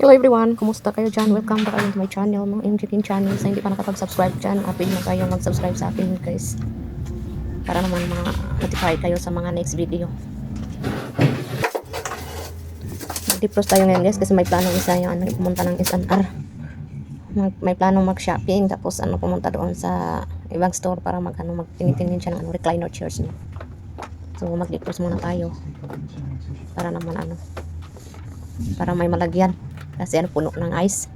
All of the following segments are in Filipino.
Hello everyone, kumusta kayo dyan? Welcome back again to my channel, mga MJ King channel. Sa hindi pa nakapag-subscribe dyan, appeal na kayo mag-subscribe sa akin guys, para naman ma-notify kayo sa mga next video. Mag-defrost tayo ngayon guys, kasi may plano isa yung pumunta ng SNR. May plano mag-shopping, tapos pumunta doon sa ibang store para mag-tinitingin siya ng recliner chairs niya. So mag-defrost muna tayo para naman para may malagyan kasi puno ng ice.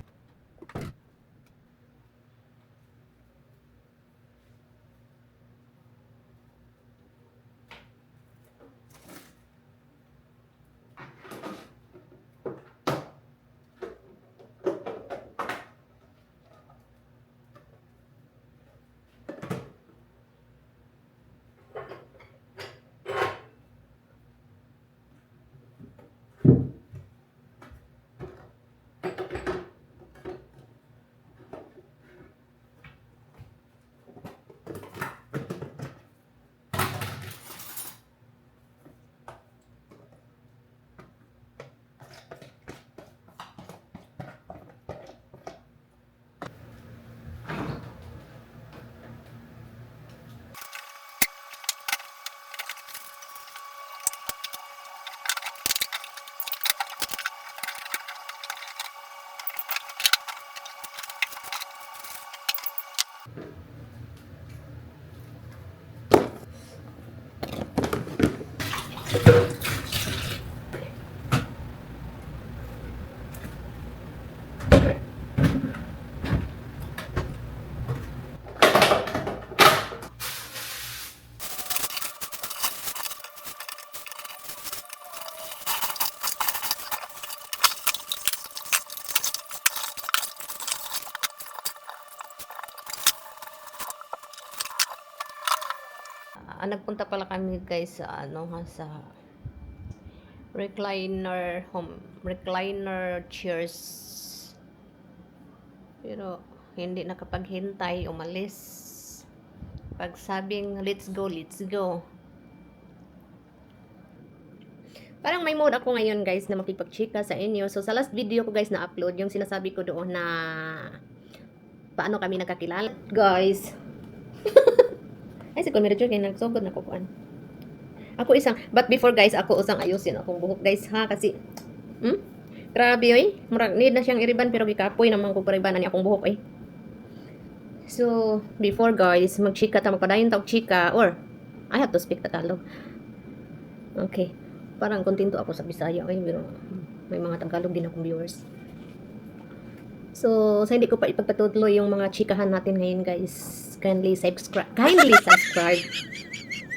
Nagpunta pala kami guys sa sa recliner chairs, pero hindi nakapaghintay, umalis. Pag sabing let's go, parang may mood ako ngayon guys na makipagchika sa inyo. So sa last video ko guys na upload, yung sinasabi ko doon na paano kami nagkakilala guys. Ay, si Conmere Joy, nagsugod na kukuan. Ako but before guys, ako usang ayusin akong buhok guys ha, kasi, grabe oy, murag need na siyang iriban, pero gikapoy naman ko paribanan niya akong buhok eh. So, before guys, magchika ta, magpadayon ta og chika, or, I have to speak Tagalog. Okay, parang kontento ako sa Bisaya, pero may mga Tagalog din akong viewers. So, sa hindi ko pa ipagpatuloy yung mga chikahan natin ngayon guys, kindly subscribe.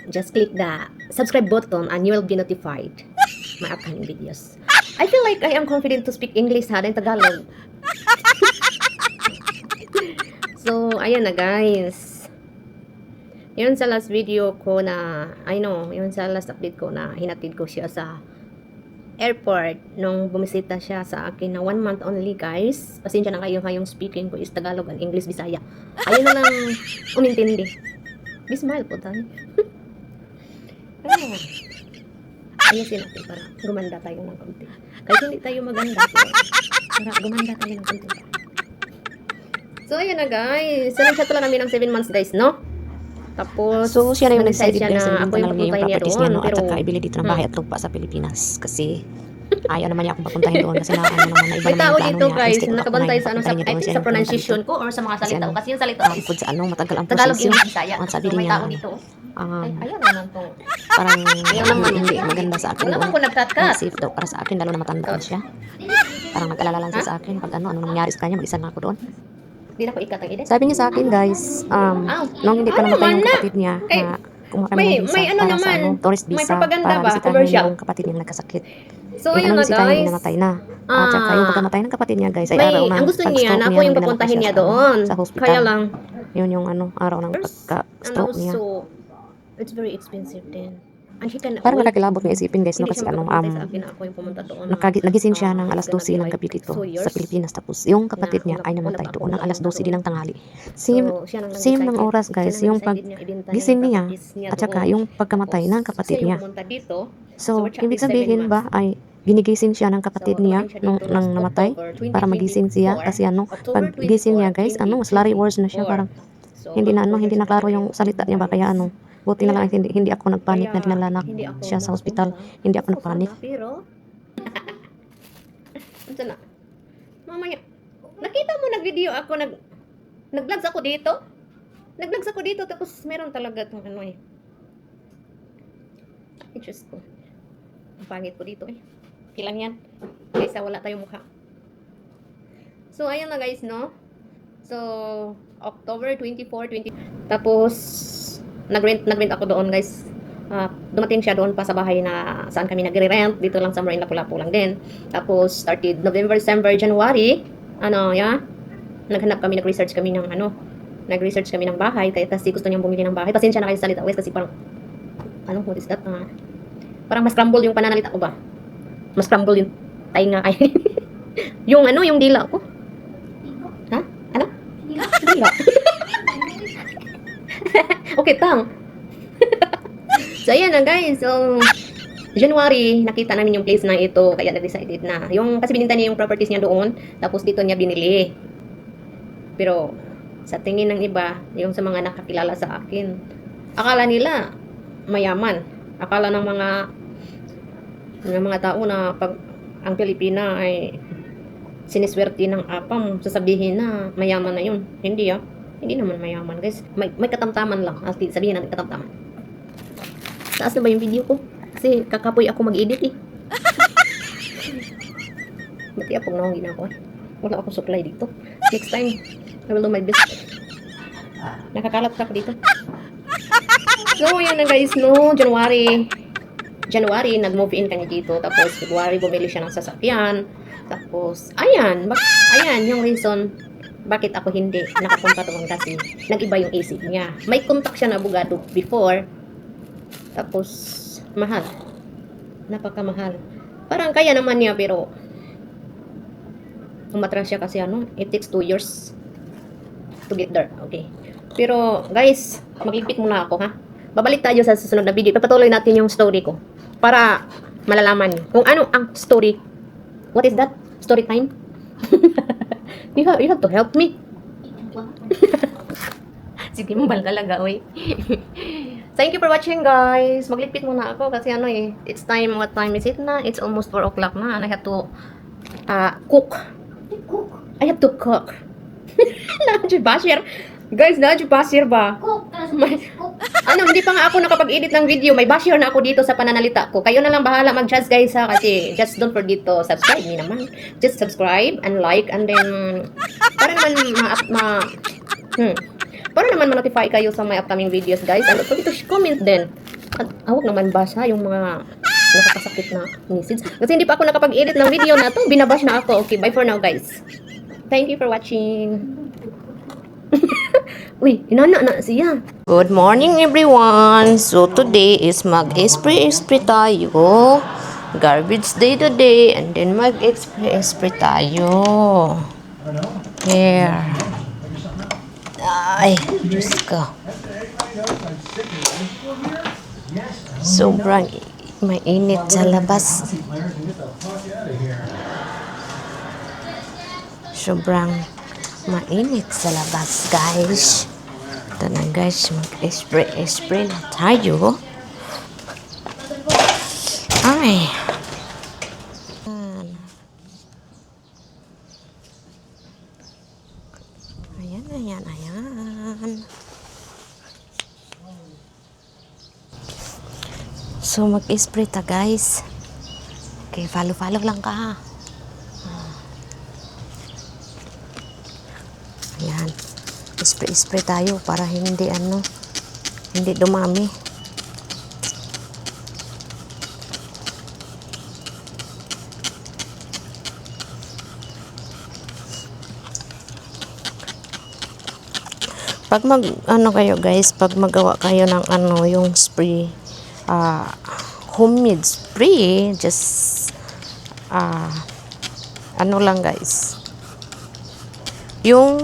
Just click the subscribe button and you will be notified my upcoming videos. I feel like I am confident to speak English and Tagalog. So, ayan na guys. Yun sa last video ko na, yun sa last update ko na hinatid ko siya sa airport nung bumisita siya sa akin na 1 month only guys. Pasensya na kayo, yung speaking ko is Tagalog and English Bisaya. Ayun na lang umintindi. Bismile po tayo. Ayusin natin para gumanda tayo ng konti. Kahit hindi tayo maganda, para gumanda tayo ng konti. So ayun na guys. So nag-chat lang namin ng 7 months guys, no? Tapos, so siya na yung nag-decide na ako yung papuntahin niya doon. Niya, no? Pero, at kaibili dito ng bahay at lupa sa Pilipinas. Kasi, ayaw naman niya akong papuntahin doon. Kasi naman na iba may tao naman dito niya. guys, Instead, nakabantay sa sa pronunciation ko or sa mga salita ko. Kasi yung salita is sa matagal ang Tagalog, proseso. English, Bisaya. Ang sabi So, may niya, tao dito. Ayaw naman to. Parang Ayaw naman hindi maganda sa akin. Wala naman ko nagkat-kat. Safe daw para sa akin, lalo na matanda siya. Parang nag-alala lang siya sa akin. Pag ano nangyari sa kanya, mag-isa na ako doon. Hindi na ko ikat ang edit. Sabi niya sa akin guys, nung hindi pa namatay yung kapatid niya, na kumuha kami ng visa para sa tourist visa, may propaganda para ba? bisitahin Commercial? yung kapatid niya nagkasakit. So ayun na bisitahin, guys. namatay na. At saka yung pagkamatay ng kapatid niya guys, ay May, araw ng ang gusto niya na ako yung papuntahin niya doon. Sa hospital. Kaya lang, yun yung araw ng pagka-stroke niya. So, it's very expensive din. And she can Parang nakakilabot ng isipin guys, no? hindi Kasi siya makapuntay sa akin na ako yung pumunta doon. nagising siya ng alas 12 ng gabi dito 2 years. sa Pilipinas. Tapos yung kapatid niya ay namatay doon ng alas 12 din ng tanghali. Same ng oras guys, yung gising niya at saka yung pagkamatay ng kapatid niya. So, ibig sabihin ba ay ginigising siya ng kapatid niya nang namatay para magising siya kasi pag gising niya guys, slurry words na siya, parang hindi na klaro yung salita niya ba, kaya buti na lang hindi ako nagpanik na dinala na siya sa ospital. Hindi ako nagpanik. Pero, ano na? Mamaya, nakita mo nag-video ako, nag-vlogs ako dito? Nag-vlogs ako dito, tapos meron talaga itong Just ko. Ang pangit ko dito Ilang yan? Kaysa wala tayong mukha. So, ayun na guys, no? So, October 24, 20. Tapos, nag-rent ako doon guys. Dumating siya doon pa sa bahay na saan kami nagre-rent. Dito lang somewhere in Lapu-Lapu lang din. Tapos, started November, December, January. Naghanap kami, nag-research kami ng bahay. Kaya kasi gusto niyang bumili ng bahay. Pasensya na kayo sa salita guys kasi parang, what is that? Parang mas crumble yung pananalita ko ba? Mas crumble yung tainga ay. yung dila ko. Ha? Ano? Dila. Okay, tang. So, ayan na guys. So, January, nakita namin yung place na ito. Kaya na-decided na. Kasi bininta niya yung properties niya doon. Tapos dito niya binili. Pero, sa tingin ng iba, yung sa mga nakakilala sa akin, akala nila mayaman. Akala ng mga tao na pag ang Pilipina ay siniswerte ng apam, sasabihin na mayaman na yun. Hindi Hindi naman mayaman guys. May katamtaman lang. Sabihin natin katamtaman. Taas na ba yung video ko? Kasi kakapoy ako mag-edit Mati apong nahong ginako Wala akong supply dito. Next time, I will do my best. Nakakalat ka dito. So, yan na guys, no? January, nag-move in kanya dito. Tapos, February, bumili siya ng sasakyan. Tapos, ayan yung reason bakit ako hindi nakapunta doon kasi nag-iba yung AC niya. May contact siya na abogado before. Tapos, mahal. Napakamahal. Parang kaya naman niya, pero umatras siya kasi it takes 2 years to get there. Okay. Pero, guys, magligpit muna ako, ha? Babalik tayo sa susunod na video. Papatuloy natin yung story ko para malalaman niyo kung ano ang story. What is that? Story time? you have to help me. Sige, mabal talaga, oy. Thank you for watching, guys. Magligpit muna ako kasi it's time. What time is it na? It's almost 4 o'clock na and I have to cook. I have to cook. Najibasir. Guys, najibasir ba? Hindi pa nga ako nakapag-edit ng video. May basher na ako dito sa pananalita ko. Kayo na lang bahala mag-judge guys ha. Kasi just don't forget to subscribe me naman. Just subscribe and like and then para naman ma-notify kayo sa my upcoming videos guys. And don't forget to comment din. At huwag naman basa yung mga nakakasakit na message. Kasi hindi pa ako nakapag-edit ng video na to. Binabash na ako. Okay, bye for now guys. Thank you for watching. Uy, hinana na siya. Good morning everyone. So today is mag-esprit tayo. Garbage day today and then mag-esprit tayo. Here. Ay, Diyos ko. Sobrang mainit sa labas. Sobrang mainit sa labas, guys. Ito na, guys. Mag-spray na tayo. Ay. Ayan. So, mag-spray ta, guys. Okay, follow lang ka. Ayan. Spray tayo para hindi dumami. Pag kayo guys, pag magawa kayo ng yung spray, homemade spray, just lang guys, yung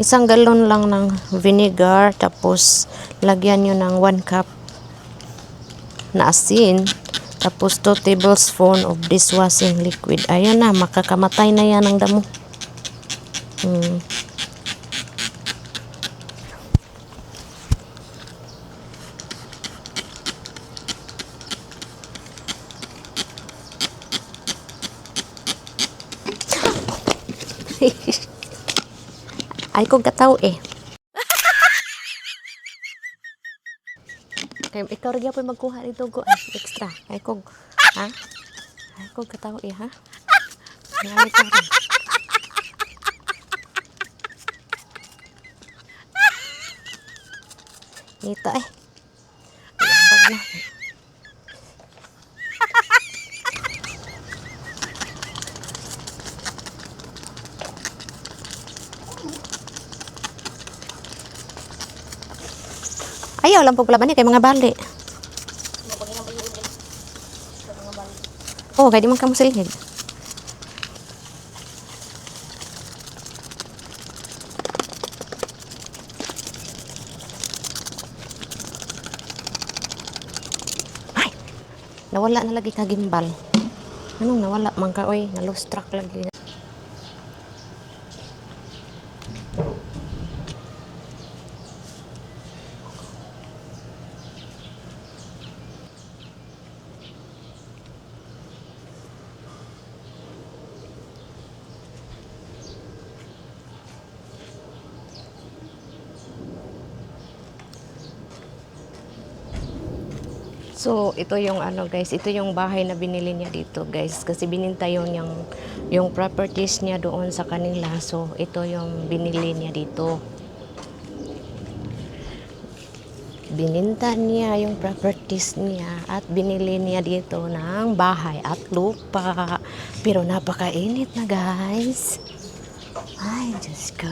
1 galon lang ng vinegar, tapos lagyan nyo ng 1 cup na asin, Tapos 2 tablespoon of dishwashing liquid. Ayun na, makakamatay na yan ng damo. Ay kong kataw eh. Kaya ikaw rin po magkuha nito ko extra. Ay kong, ha? Ay kong kataw eh, ha? Ngayon ka rin. Ito eh. Labag na. Ayaw lang po pala ba niya kay mga bali. Oh, kaya di man ka musilhig. Ay, nawala na lagi ka gimbal. Anong nawala man ka, oy, na-lost track lagi. So, ito yung ano guys, ito yung bahay na binili niya dito guys. Kasi bininta yun yung properties niya doon sa kanila. So, ito yung binili niya dito. Bininta niya yung properties niya at binili niya dito ng bahay at lupa. Pero napakainit na guys. Ay, Diyos ko.